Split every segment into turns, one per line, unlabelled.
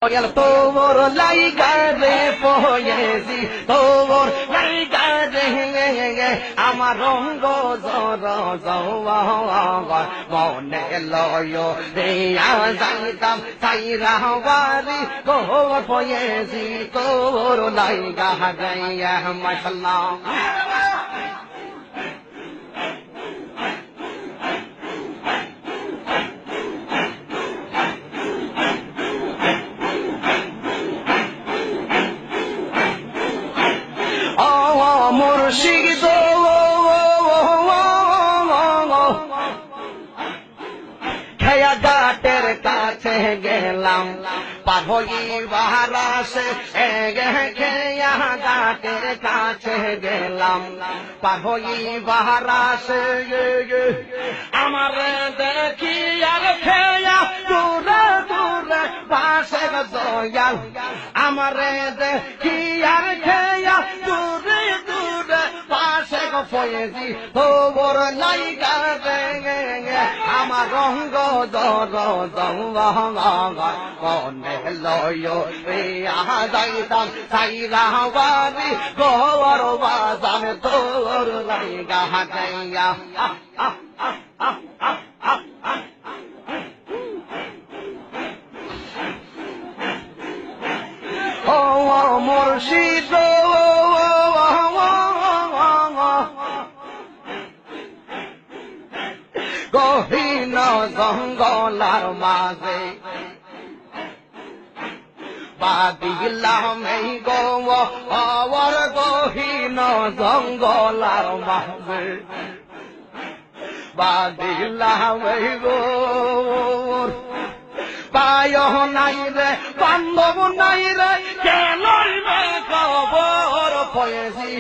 তোর লাইগা রে পয়েছি তোর লাইগা রে আমার রঙ্গ জর মনে লয় রে যাইতাম সাইরা বাড়ি তোর পয়েছি তোর লাইগা গাইয়া মাশাআল্লাহ মুর্শিদ খেয়া ঘাটের কাছে গেলাম পার হইবার আসে খেয়া ঘাটের কাছে গেলাম পার হইবার আসে আমার দেখি আর খেয়া দূরে দূরে পাশে দয়াল আমার দেখি আর খেয়া দূরে দূরে পাশে ফয়েছি তোর লাইগা রে আমার রঙ্গ দর মনে লয় রে যাইতাম সাইরা বাড়ি গোর বাজান তোর লাইগা গাইয়া ও মুর্শিদ গহীন জঙ্গলার মাঝে বাদিলাম এই গোবর গহীন জঙ্গলার মাঝে বাদিলাম এই গোবর পায় নাই রে বান্ধব নাই রে কেন খবর পয়েছি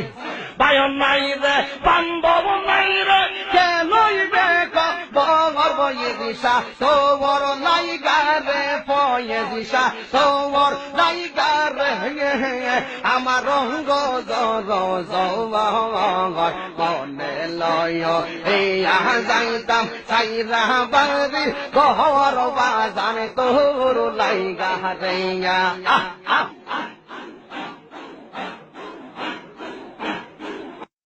পায় নাই রে বান্ধব নাই রে কেন খবর পয়েছিসা তোর লাইগা রে পয়েছিসা তোর লাইগা রে আমার রঙ্গ মনে লয় এই যাইতাম সাইরা বাড়ি ঘর বাজানে তোর লাইগা রে